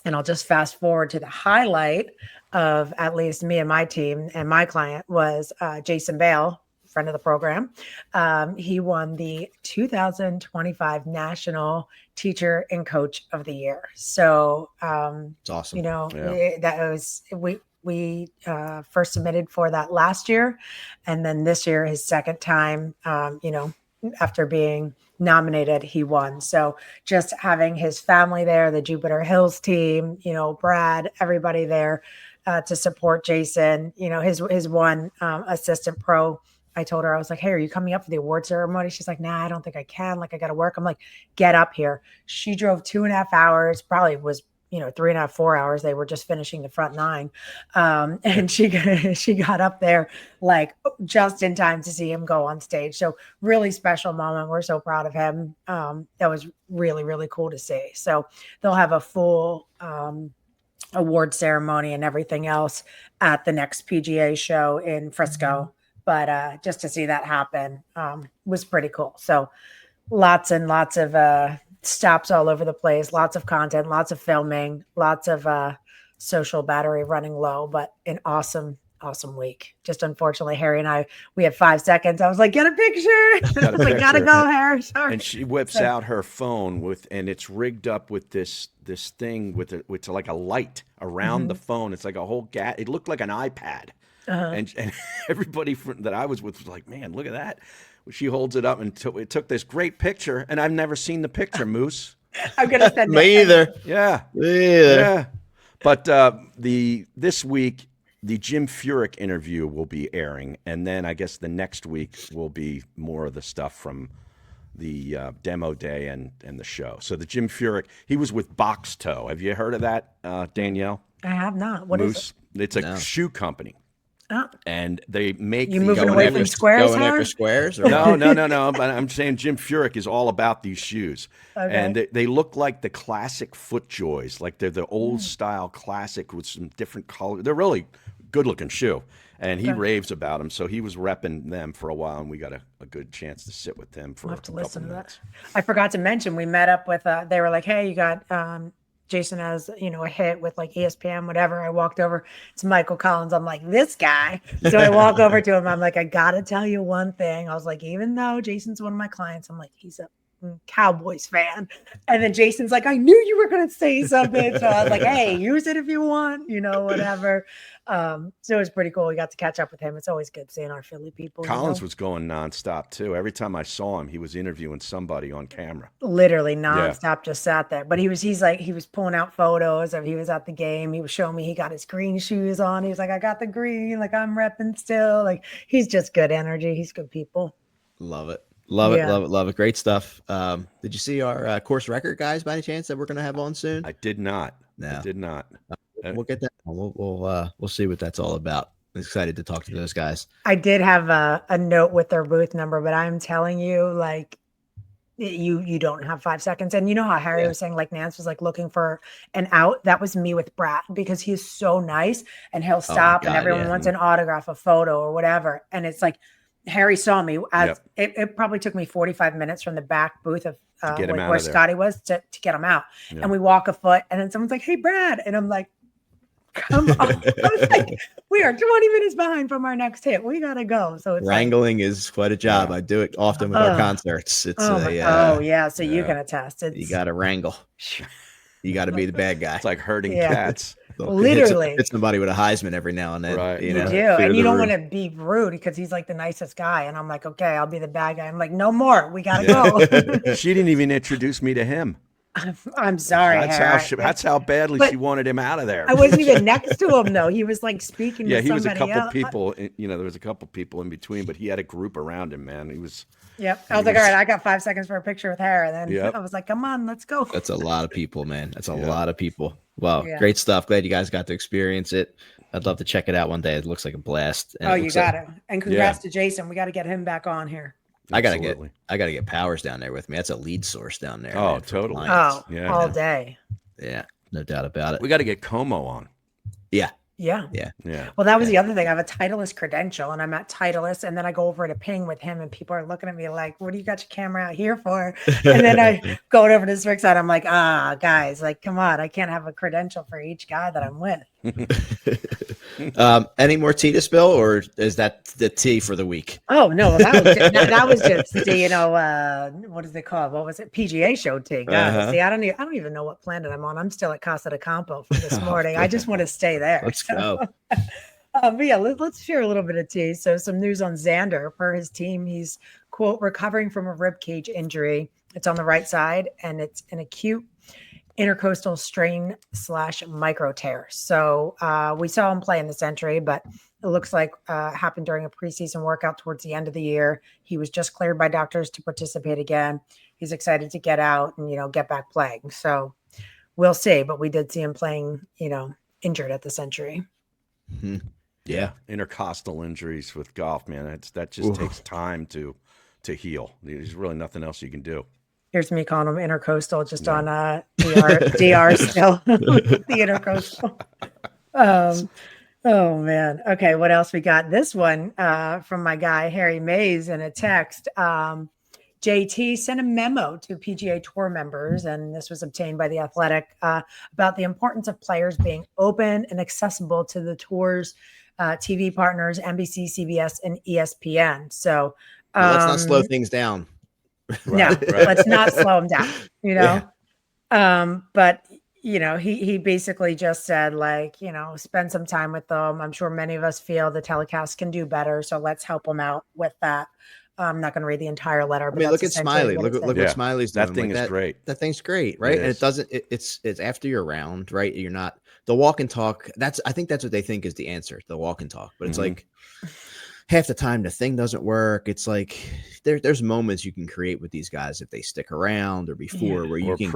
I'll just fast forward to the highlight of at least me and my team, and my client was Jason Bale, friend of the program. He won the 2025 National Teacher and Coach of the Year. So it's awesome. That was we first submitted for that last year, and then this year, his second time. After being nominated, he won. So just having his family there, the Jupiter Hills team, Brad, everybody there to support Jason. His one assistant pro. I told her, I was like, hey, are you coming up for the award ceremony? She's like, nah, I don't think I can. Like, I got to work. I'm like, get up here. She drove 2.5 hours, probably was, 3.5, 4 hours. They were just finishing the front 9. And she got up there like just in time to see him go on stage. So really special moment. We're so proud of him. That was really, really cool to see. So they'll have a full award ceremony and everything else at the next PGA show in Frisco. But just to see that happen was pretty cool. So lots and lots of stops all over the place, lots of content, lots of filming, lots of social battery running low, but an awesome week. Just unfortunately, Harry and I, we had 5 seconds. I was like, get a picture. I was like, gotta go, Harry. Sorry. And she whips out her phone and it's rigged up with this thing with like a light around the phone. It's like a whole it looked like an iPad. And everybody that I was with was like, man, look at that. She holds it up and it took this great picture, and I've never seen the picture, Moose. I'm going to send Me either. Yeah. Me either. Yeah. But this week, the Jim Furyk interview will be airing, and then I guess the next week will be more of the stuff from the demo day and the show. So the Jim Furyk, he was with Box Toe. Have you heard of that, Danielle? I have not. What Moose? is it? It's a shoe company. Oh. And they make you moving away from squares? Going after squares? Or No. But I'm saying Jim Furyk is all about these shoes, and they look like the classic FootJoys, like they're the old style classic with some different colors. They're really good looking shoe, and he raves about them. So he was repping them for a while, and we got a good chance to sit with him for I'll have to a listen couple to minutes. that. I forgot to mention we met up with. They were like, hey, you got. Jason has, a hit with like ESPN, whatever. I walked over to Michael Collins. I'm like, this guy. So I walk over to him. I'm like, I got to tell you one thing. I was like, even though Jason's one of my clients, I'm like, he's a Cowboys fan. And then Jason's like, I knew you were going to say something. So I was like, hey, use it if you want, whatever. So it was pretty cool. We got to catch up with him. It's always good seeing our Philly people. Collins was going nonstop too. Every time I saw him, he was interviewing somebody on camera. Literally nonstop, just sat there. But he was pulling out photos of he was at the game. He was showing me he got his green shoes on. He was like, I got the green, like I'm repping still. Like he's just good energy. He's good people. Love it. Love it, Yeah. love it, love it. Great stuff. Did you see our course record guys by any chance that we're going to have on soon? I did not. No. I did not. We'll get that. We'll see what that's all about. I'm excited to talk to those guys. I did have a note with their booth number, but I'm telling you, like, you don't have 5 seconds. And you know how Harry was saying, like, Nance was like looking for an out. That was me with Brad, because he's so nice and he'll stop and God, everyone wants an autograph, a photo or whatever. And it's like, Harry saw me as it probably took me 45 minutes from the back booth of where Scotty was to get him out. Yeah. And we walk a foot and then someone's like, "Hey, Brad." And I'm like, come on. I was like, we are 20 minutes behind from our next hit. We got to go. So it's wrangling is quite a job. Yeah. I do it often with our concerts. It's yeah. So you can attest. You got to wrangle. You got to be the bad guy. It's like herding cats. Literally. Hit somebody with a Heisman every now and then. Right. You do. And you don't want to be rude because he's like the nicest guy. And I'm like, okay, I'll be the bad guy. I'm like, no more. We got to go. She didn't even introduce me to him. I'm sorry. That's how badly she wanted him out of there. I wasn't even next to him though. He was like speaking to somebody he was a couple else. people. There was a couple people in between, but he had a group around him. Man, he was. Yep. I was like, all right, I got 5 seconds for a picture with her, and then I was like, come on, let's go. That's a lot of people, man. That's a lot of people. Well, great stuff. Glad you guys got to experience it. I'd love to check it out one day. It looks like a blast. And you got it. And congrats to Jason. We got to get him back on here. I gotta get Powers down there with me. That's a lead source down there. Oh, man, totally. All day. Yeah, no doubt about it. We got to get Como on. Yeah. Well, that was the other thing. I have a Titleist credential, and I'm at Titleist, and then I go over to Ping with him, and people are looking at me like, "What do you got your camera out here for?" And then I go over to Rick's side. I'm like, guys, like, come on, I can't have a credential for each guy that I'm with. Any more tea to spill, or is that the tea for the week? Oh no, that was just what is it called? What was it? PGA show tea. God, see, I don't even know what planet I'm on. I'm still at Casa de Campo from this morning. I just want to stay there. Let's go. But yeah, let's share a little bit of tea. So some news on Xander. Per his team, he's, quote, recovering from a rib cage injury. It's on the right side, and it's an acute intercostal strain / micro tear. So we saw him play in the Century, but it looks like happened during a preseason workout towards the end of the year. He was just cleared by doctors to participate again. He's excited to get out and, get back playing. So we'll see, but we did see him playing, injured at the Century. Mm-hmm. Yeah. Intercostal injuries with golf, man. That just takes time to heal. There's really nothing else you can do. Here's me calling them intercostal, just on DR still, the intercostal. Oh man. Okay, what else we got? This one from my guy Harry Mays in a text. JT sent a memo to PGA Tour members, and this was obtained by The Athletic, about the importance of players being open and accessible to the tour's TV partners, NBC, CBS, and ESPN. So let's not slow things down. Let's not slow him down, but he basically just said, like, spend some time with them. I'm sure many of us feel the telecast can do better, so let's help them out with that. I'm not going to read the entire letter. But look at Smiley. Look what Smiley's doing. That thing is great. That thing's great, right? And it doesn't. It's after you're around, right? You're not the walk and talk. I think that's what they think is the answer, the walk and talk. But it's like half the time the thing doesn't work. It's like there's moments you can create with these guys if they stick around or before where you can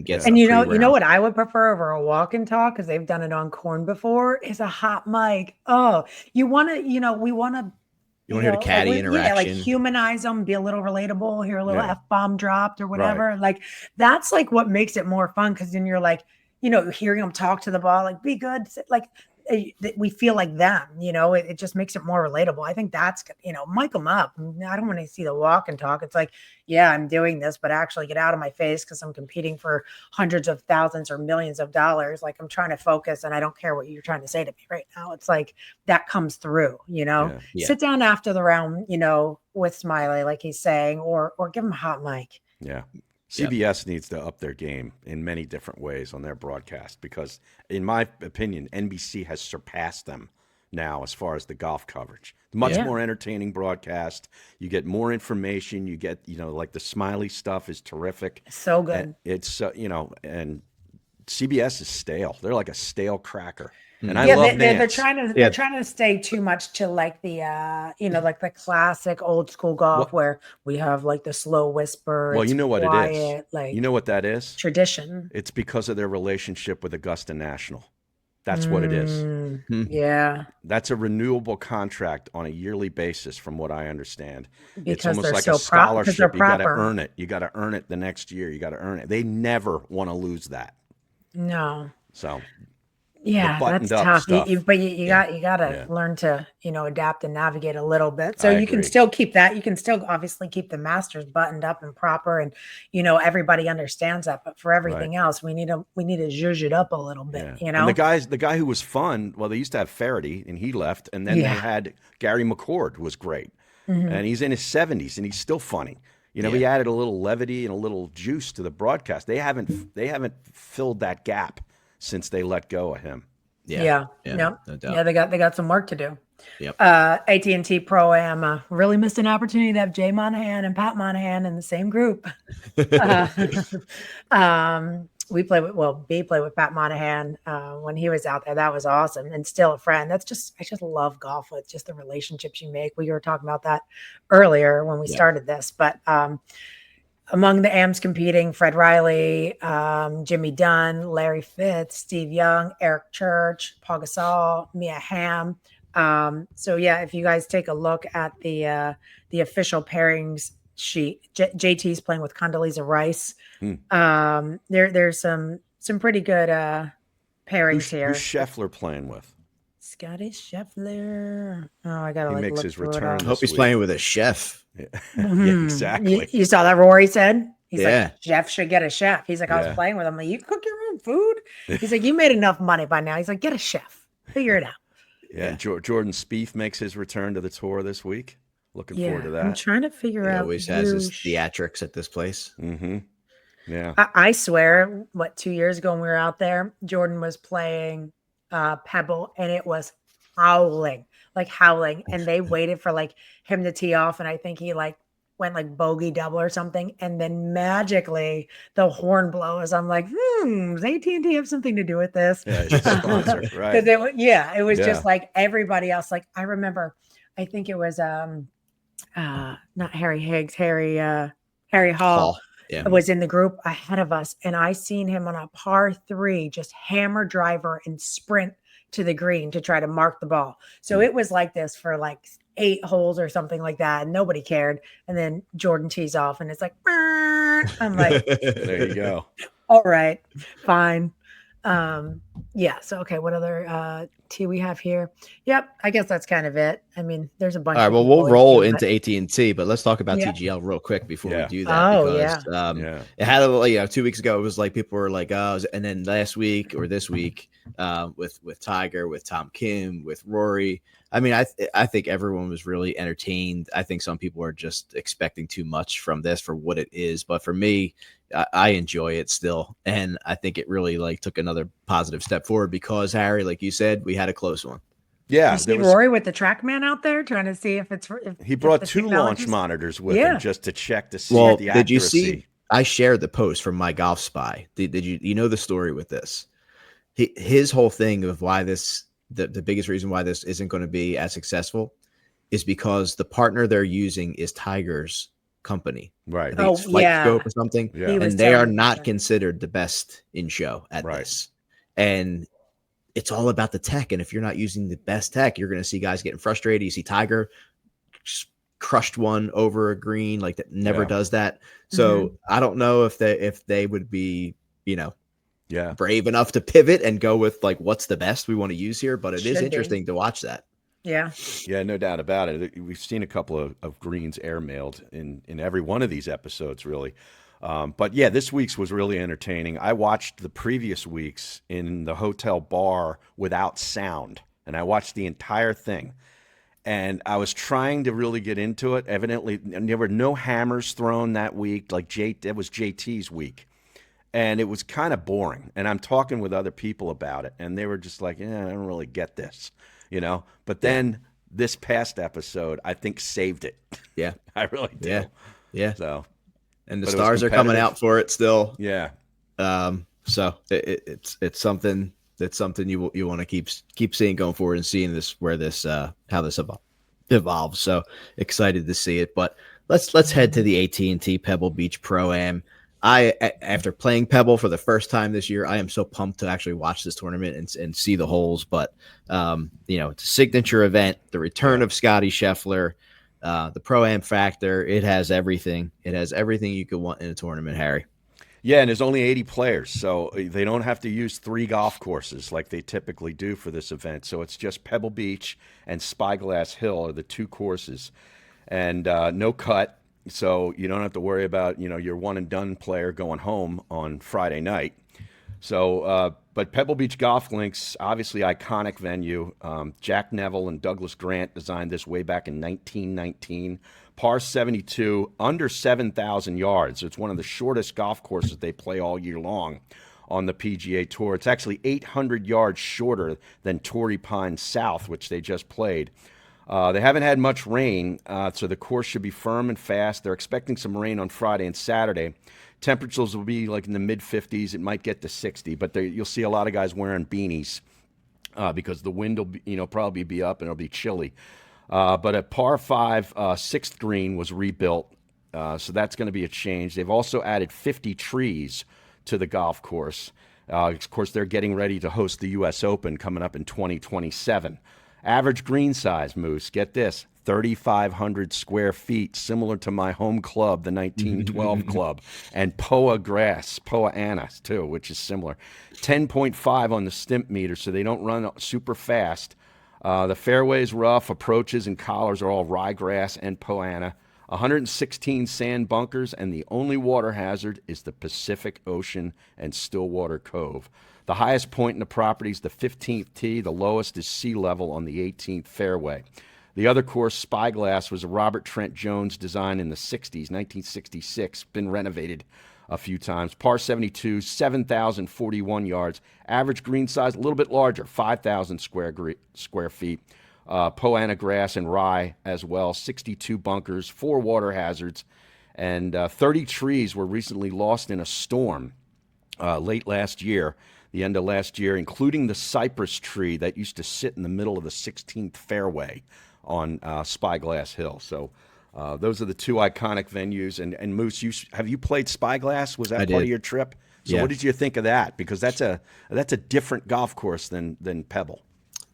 get. And you know what I would prefer over a walk and talk, because they've done it on Corn before, is a hot mic. Oh, we want to hear the caddy interaction. Like humanize them, be a little relatable, hear a little F-bomb dropped or whatever. Right. Like that's like what makes it more fun, because then you're like, hearing them talk to the ball, like, be good. Like we feel like them, it just makes it more relatable. I think that's, mic them up. I don't want to see the walk and talk. It's like, yeah, I'm doing this, but actually get out of my face, because I'm competing for hundreds of thousands or millions of dollars. Like, I'm trying to focus and I don't care what you're trying to say to me right now. It's like that comes through, Sit down after the round, with Smiley, like he's saying, or give him a hot mic. Yeah. CBS needs to up their game in many different ways on their broadcast, because in my opinion, NBC has surpassed them now as far as the golf coverage. Much more entertaining broadcast. You get more information. You get, like the Smiley stuff is terrific. So good. And it's, and CBS is stale. They're like a stale cracker. And I Yeah, love they're Nance. they're trying to stay too much to like the like the classic old school golf where we have like the slow whisper. Well, it's you know what quiet, it is. like You know what that is? tradition. It's because of their relationship with Augusta National. That's what it is. Yeah, That's a renewable contract on a yearly basis, from what I understand. because It's almost they're like so a scholarship. You got to proper. earn it. You got to earn it the next year. You got to earn it. They never want to lose that. No. So Yeah, that's buttoned-up tough. stuff. You gotta learn to adapt and navigate a little bit. So I you can agree. still keep that. You can still obviously keep the masters buttoned up and proper, and everybody understands that. But for everything else, we need to zhuzh it up a little bit. Yeah. And the guy who was fun. Well, they used to have Faraday, and he left, and then they had Gary McCord, who was great, and he's in his 70s, and he's still funny. He added a little levity and a little juice to the broadcast. They haven't filled that gap since they let go of him. Yeah. No doubt. Yeah, they got some work to do. Yep. AT&T Pro-Am really missed an opportunity to have Jay Monahan and Pat Monahan in the same group. B played with Pat Monahan when he was out there. That was awesome, and still a friend. I just love golf with just the relationships you make. We were talking about that earlier when we started this, but among the AMs competing, Fred Riley, Jimmy Dunn, Larry Fitz, Steve Young, Eric Church, Paul Gasol, Mia Hamm. So yeah, if you guys take a look at the official pairings sheet, JT's playing with Condoleezza Rice. There's some pretty good pairings here. Who's Scheffler playing with? Scotty Scheffler. Oh, I gotta He makes look his through it return. all. I hope he's playing with a chef. Yeah, exactly. You saw that Rory said? He's Yeah. like, Jeff should get a chef. He's like, I was playing with him. Like, you cook your own food? He's like, you made enough money by now. He's like, get a chef. Figure it out. Yeah, Jordan Spieth makes his return to the tour this week. Looking forward to that. I'm trying to figure He out. always has his theatrics at this place. Mm-hmm. Yeah. I swear, 2 years ago when we were out there, Jordan was playing Pebble, and it was howling, and they waited for him to tee off, and I think he went bogey double or something, and then magically the horn blows. I'm like, does AT&T have something to do with this? Yeah, it's a sponsor, right? Because it was just like everybody else. Like I remember, I think it was not Harry Higgs, Harry Hall. Yeah. Was in the group ahead of us, and I seen him on a par 3 just hammer driver and sprint to the green to try to mark the ball. So it was like this for 8 holes or something like that, and nobody cared. And then Jordan tees off, and it's like, I'm like, there you go. All right, fine. So okay, what other tee we have here? Yep, I guess that's kind of it. I mean, there's a bunch. All right, well, we'll roll into AT&T, but let's talk about TGL real quick before we do that. It had 2 weeks ago. It was like people were like, oh, and then last week or this week, with Tiger, with Tom Kim, with Rory. I mean, I think everyone was really entertained. I think some people are just expecting too much from this for what it is, but for me, I enjoy it still, and I think it really took another positive step forward because Harry, like you said, we had a close one. Yeah, you see Rory with the TrackMan out there trying to see if he brought 2 launch monitors with him just to check to see the accuracy. Did you see? I shared the post from my Golf Spy. Did you know the story with this? His whole thing of why this the biggest reason why this isn't going to be as successful is because the partner they're using is Tiger's company, right? I think it's Flight Scope or something, and they are not considered the best in show at this. And it's all about the tech. And if you're not using the best tech, you're going to see guys getting frustrated. You see Tiger crushed one over a green that never does that. So I don't know if they would be brave enough to pivot and go with what's the best we want to use here. But it is interesting to watch that. Yeah, no doubt about it. We've seen a couple of greens airmailed in every one of these episodes, really. But yeah, this week's was really entertaining. I watched the previous weeks in the hotel bar without sound, and I watched the entire thing. And I was trying to really get into it. Evidently, there were no hammers thrown that week. It was JT's week. And it was kind of boring. And I'm talking with other people about it, and they were just like, I don't really get this. But then this past episode, I think saved it. Yeah, I really do. Yeah. So, and the stars are coming out for it still. Yeah. So it's something you want to keep seeing going forward and seeing how this evolves. So excited to see it. But let's head to the AT&T Pebble Beach Pro-Am. After playing Pebble for the first time this year, I am so pumped to actually watch this tournament and see the holes. But it's a signature event, the return of Scotty Scheffler, the Pro-Am factor. It has everything. It has everything you could want in a tournament, Harry. Yeah, and there's only 80 players, so they don't have to use 3 golf courses like they typically do for this event. So it's just Pebble Beach and Spyglass Hill are the 2 courses, and no cut. So you don't have to worry about your one and done player going home on Friday night. So, but Pebble Beach Golf Links, obviously iconic venue. Jack Neville and Douglas Grant designed this way back in 1919. Par 72, under 7,000 yards. It's one of the shortest golf courses they play all year long on the PGA Tour. It's actually 800 yards shorter than Torrey Pines South, which they just played. They haven't had much rain, so the course should be firm and fast. They're expecting some rain on Friday and Saturday. Temperatures will be like in the mid-50s. It might get to 60, but you'll see a lot of guys wearing beanies because the wind will be, probably be up and it'll be chilly. But at par 5, 6th green was rebuilt, so that's going to be a change. They've also added 50 trees to the golf course. Of course, they're getting ready to host the U.S. Open coming up in 2027. Average green size, Moose, get this, 3,500 square feet, similar to my home club, the 1912 club, and POA grass, POA Anna, too, which is similar. 10.5 on the stimp meter, so they don't run super fast. The fairways, rough, approaches, and collars are all ryegrass and poana. 116 sand bunkers, and the only water hazard is the Pacific Ocean and Stillwater Cove. The highest point in the property is the 15th tee. The lowest is sea level on the 18th fairway. The other course, Spyglass, was a Robert Trent Jones design in the 60s, 1966, been renovated a few times. Par 72, 7,041 yards. Average green size, a little bit larger, 5,000 square feet. Poana grass and rye as well. 62 bunkers, 4 water hazards, and 30 trees were recently lost in a storm late last year, the end of last year, including the cypress tree that used to sit in the middle of the 16th fairway on Spyglass Hill. So those are the 2 iconic venues. And Moose, have you played Spyglass? Was that part of your trip? So yeah. What did you think of that? Because that's a different golf course than Pebble.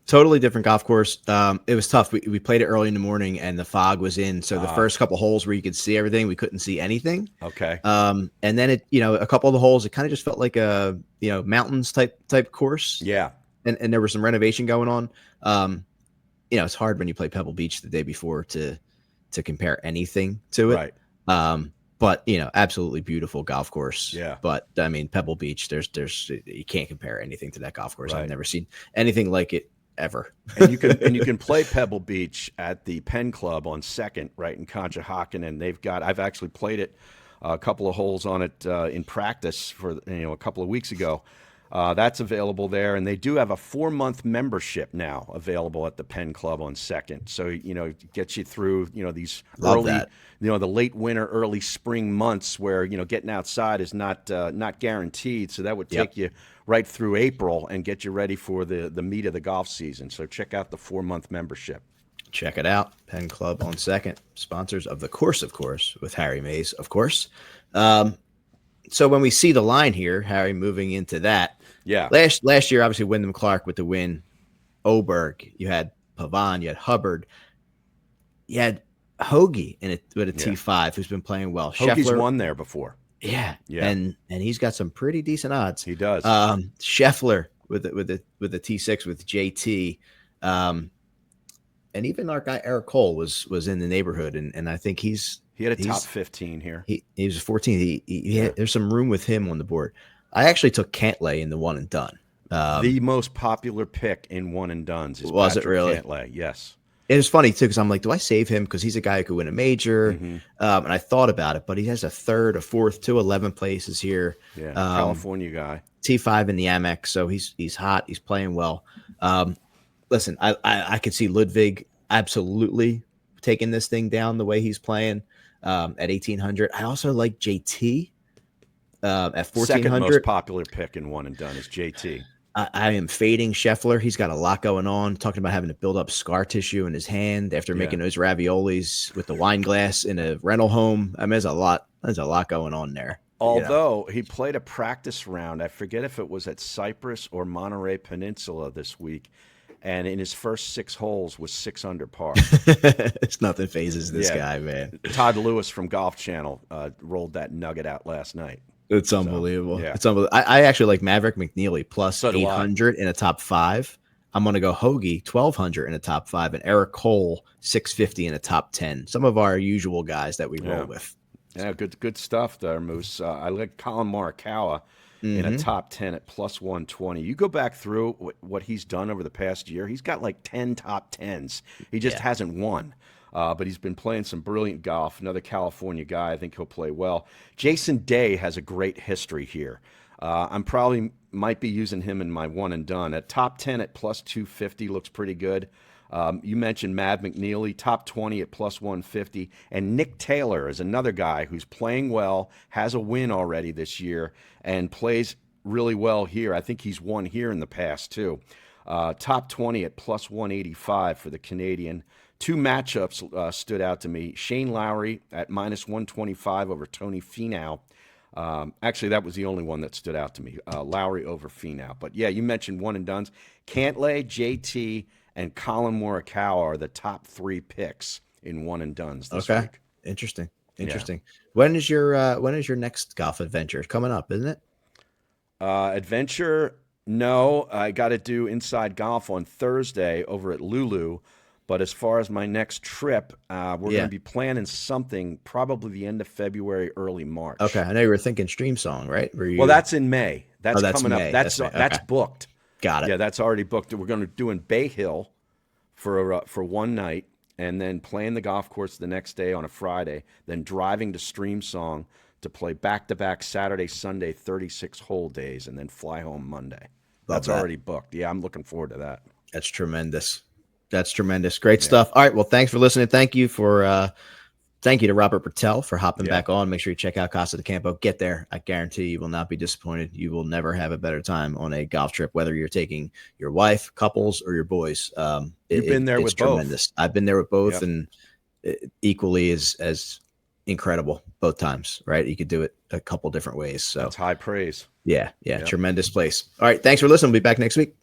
Totally different golf course. It was tough. We played it early in the morning and the fog was in. So the first couple holes where you could see everything, we couldn't see anything. Okay. And then a couple of the holes, it kind of just felt like a, mountains type course. Yeah. And there was some renovation going on. It's hard when you play Pebble Beach the day before to compare anything to it. Right. But absolutely beautiful golf course. Yeah. But I mean, Pebble Beach, there's you can't compare anything to that golf course. Right. I've never seen anything like it ever. And you can play Pebble Beach at the Penn Club on 2nd, right in Conshohocken, and I've actually played it a couple of holes on it in practice for a couple of weeks ago. That's available there, and they do have a 4-month membership now available at the Penn Club on 2nd. So it gets you through these early, the late winter, early spring months where getting outside is not guaranteed. So that would take you right through April and get you ready for the meat of the golf season. So check out the 4-month membership. Check it out. Penn Club on 2nd. Sponsors of the course, of course, with Harry Mays, of course. So when we see the line here, Harry, moving into that, last year, obviously Wyndham Clark with the win, Oberg, you had Pavon, you had Hubbard, you had Hoagie in it with a T5 who's been playing well. Hoagie's Scheffler won there before. Yeah. And he's got some pretty decent odds. He does. Scheffler with the T6 with JT, and even our guy Eric Cole was in the neighborhood, and I think he had a top 15 here. He was 14. There's some room with him on the board. I actually took Cantlay in the one and done. The most popular pick in one and dones is was Patrick it really? Cantlay. Yes. It was funny too because I'm like, do I save him because he's a guy who could win a major? Mm-hmm. And I thought about it, but he has a 3rd, a 4th, 2 11 places here. Yeah, California guy. T5 in the Amex, so he's hot. He's playing well. Listen, I could see Ludwig absolutely taking this thing down the way he's playing at 1,800. I also like JT At Second most 1,400. popular pick in one and done is JT. I am fading Scheffler. He's got a lot going on. Talking about having to build up scar tissue in his hand after making those raviolis with the wine glass in a rental home. I mean, there's a lot going on there. Although he played a practice round, I forget if it was at Cyprus or Monterey Peninsula this week, and in his first 6 holes was 6 under par. It's nothing phases this guy, man. Todd Lewis from Golf Channel rolled that nugget out last night. It's unbelievable. Yeah. It's unbelievable. I actually like Maverick McNeely plus So do 800 in a top 5. I'm going to go Hoagie 1,200 in a top 5 and Eric Cole 650 in a top 10. Some of our usual guys that we roll with. Yeah, good stuff there, Moose. I like Colin Morikawa in a top 10 at plus 120. You go back through what he's done over the past year. He's got like 10 top 10s. He just hasn't won. But he's been playing some brilliant golf. Another California guy. I think he'll play well. Jason Day has a great history here. I'm probably might be using him in my one and done. At top 10 at plus 250 looks pretty good. You mentioned Mav McNeely, top 20 at plus 150. And Nick Taylor is another guy who's playing well, has a win already this year, and plays really well here. I think he's won here in the past, too. Top 20 at plus 185 for the Canadian. 2 matchups stood out to me. Shane Lowry at minus 125 over Tony Finau. Actually, that was the only one that stood out to me. Lowry over Finau. But, yeah, you mentioned one and dones. Cantlay, JT, and Colin Morikawa are the top 3 picks in one and dones this week. Interesting. When is your next golf adventure? Coming up, isn't it? Adventure, no. I got to do Inside Golf on Thursday over at Lulu. But as far as my next trip, we're going to be planning something probably the end of February, early March. Okay, I know you were thinking Stream Song, right? Well, that's in May. That's coming May. up. That's booked. Got it. Yeah, that's already booked. We're going to do in Bay Hill for one night, and then playing the golf course the next day on a Friday, then driving to Stream Song to play back-to-back Saturday, Sunday, 36-hole days, and then fly home Monday. That's already booked. Yeah, I'm looking forward to that. That's tremendous. Great stuff. All right. Well, thanks for listening. Thank you to Robert Birtel for hopping back on. Make sure you check out Casa de Campo. Get there. I guarantee you will not be disappointed. You will never have a better time on a golf trip, whether you're taking your wife, couples, or your boys. You've been there with tremendous. I've been there with both, and equally as incredible both times, right? You could do it a couple different ways. So that's high praise. Yeah. Tremendous place. All right. Thanks for listening. We'll be back next week.